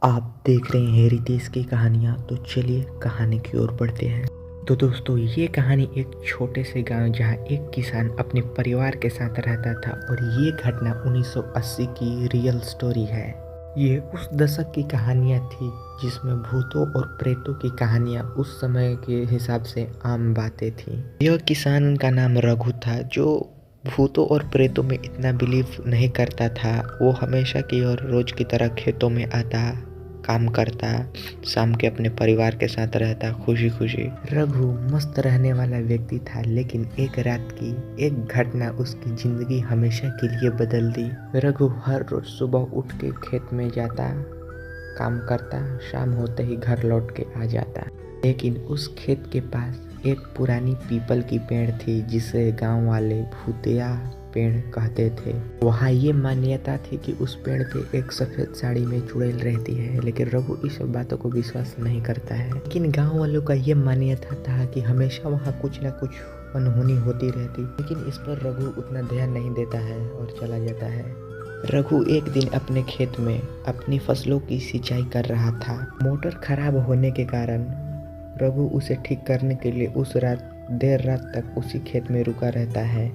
आप देख रहे हैं हेरिटेज की कहानियाँ। तो चलिए कहानी की ओर बढ़ते हैं। तो दोस्तों, ये कहानी एक छोटे से गांव जहां एक किसान अपने परिवार के साथ रहता था और ये घटना 1980 की रियल स्टोरी है। ये उस दशक की कहानियाँ थी जिसमें भूतों और प्रेतों की कहानियाँ उस समय के हिसाब से आम बातें थीं। यह किसान का नाम रघु था जो भूतों और प्रेतों में इतना बिलीव नहीं करता था। वो हमेशा की और रोज की तरह खेतों में आता, काम करता, शाम के अपने परिवार के साथ रहता खुशी खुशी। रघु मस्त रहने वाला व्यक्ति था, लेकिन एक रात की एक घटना उसकी जिंदगी हमेशा के लिए बदल दी। रघु हर रोज सुबह उठ के खेत में जाता, काम करता, शाम होते ही घर लौट के आ जाता। लेकिन उस खेत के पास एक पुरानी पीपल की पेड़ थी जिसे गांव वाले भूतिया पेड़ कहते थे। वहाँ ये मान्यता थी कि उस पेड़ पे एक सफेद साड़ी में चुड़ैल रहती है, लेकिन रघु इस बातों को विश्वास नहीं करता है। लेकिन गांव वालों का ये मान्यता था कि हमेशा वहाँ कुछ ना कुछ अनहोनी होती रहती, लेकिन इस पर रघु उतना ध्यान नहीं देता है और चला जाता है। रघु एक दिन अपने खेत में अपनी फसलों की सिंचाई कर रहा था। मोटर खराब होने के कारण रघु उसे ठीक करने के लिए उस रात देर रात तक उसी खेत में रुका रहता है।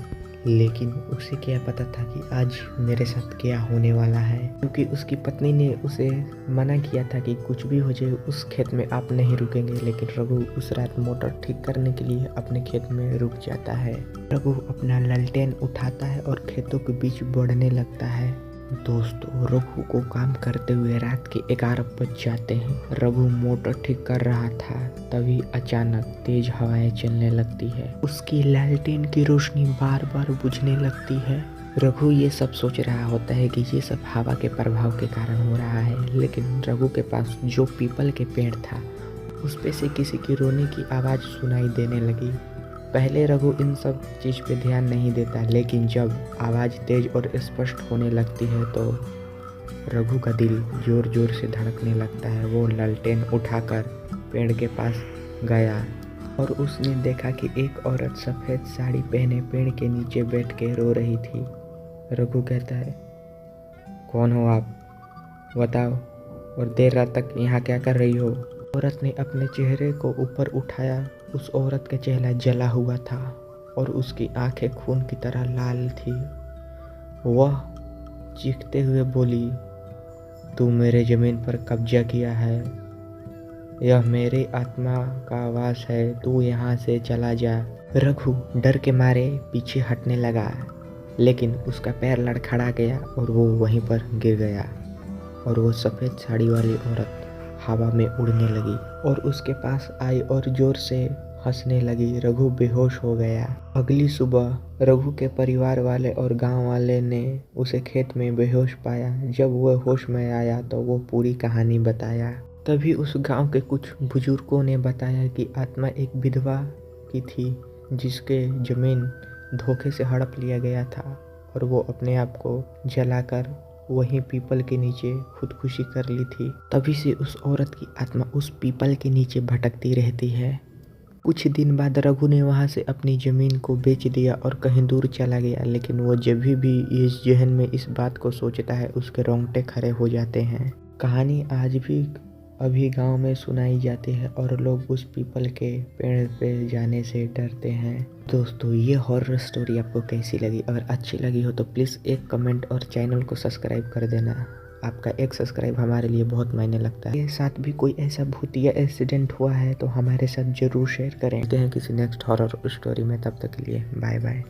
लेकिन उसे क्या पता था कि आज मेरे साथ क्या होने वाला है, क्योंकि उसकी पत्नी ने उसे मना किया था कि कुछ भी हो जाए उस खेत में आप नहीं रुकेंगे। लेकिन रघु उस रात मोटर ठीक करने के लिए अपने खेत में रुक जाता है। रघु अपना लालटेन उठाता है और खेतों के बीच बढ़ने लगता है। दोस्तों, रघु को काम करते हुए रात के 11 बज जाते हैं। रघु मोटर ठीक कर रहा था, तभी अचानक तेज हवाएं चलने लगती है। उसकी लालटेन की रोशनी बार बार बुझने लगती है। रघु ये सब सोच रहा होता है कि ये सब हवा के प्रभाव के कारण हो रहा है। लेकिन रघु के पास जो पीपल के पेड़ था उस पे से किसी की रोने की आवाज़ सुनाई देने लगी। पहले रघु इन सब चीज़ पे ध्यान नहीं देता, लेकिन जब आवाज़ तेज और स्पष्ट होने लगती है तो रघु का दिल जोर जोर से धड़कने लगता है। वो लालटेन उठाकर पेड़ के पास गया और उसने देखा कि एक औरत सफ़ेद साड़ी पहने पेड़ के नीचे बैठ के रो रही थी। रघु कहता है, कौन हो आप, बताओ, और देर रात तक यहाँ क्या कर रही हो? औरत ने अपने चेहरे को ऊपर उठाया। उस औरत का चेहरा जला हुआ था और उसकी आंखें खून की तरह लाल थी। वह चीखते हुए बोली, तू मेरे ज़मीन पर कब्जा किया है, यह मेरी आत्मा का आवास है, तू यहाँ से चला जा। रघु डर के मारे पीछे हटने लगा, लेकिन उसका पैर लड़खड़ा गया और वो वहीं पर गिर गया और वो सफ़ेद साड़ी वाली औरत हवा में उड़ने लगी और उसके पास आई और जोर से हंसने लगी। रघु बेहोश हो गया। अगली सुबह रघु के परिवार वाले और गांव वाले ने उसे खेत में बेहोश पाया। जब वह होश में आया तो वो पूरी कहानी बताया। तभी उस गांव के कुछ बुजुर्गों ने बताया कि आत्मा एक विधवा की थी जिसके ज़मीन धोखे से हड़प लिया गया था और वो अपने आप को जलाकर वहीं पीपल के नीचे खुदकुशी कर ली थी। तभी से उस औरत की आत्मा उस पीपल के नीचे भटकती रहती है। कुछ दिन बाद रघु ने वहां से अपनी ज़मीन को बेच दिया और कहीं दूर चला गया। लेकिन वो जब भी इस जहन में इस बात को सोचता है उसके रोंगटे खड़े हो जाते हैं। कहानी आज भी अभी गांव में सुनाई जाती है और लोग उस पीपल के पेड़ पे जाने से डरते हैं। दोस्तों, ये हॉरर स्टोरी आपको कैसी लगी? अगर अच्छी लगी हो तो प्लीज़ एक कमेंट और चैनल को सब्सक्राइब कर देना। आपका एक सब्सक्राइब हमारे लिए बहुत मायने लगता है। मेरे साथ भी कोई ऐसा भूतिया एक्सीडेंट हुआ है तो हमारे साथ ज़रूर शेयर करें। मिलते हैं किसी नेक्स्ट हॉरर स्टोरी में, तब तक के लिए बाय बाय।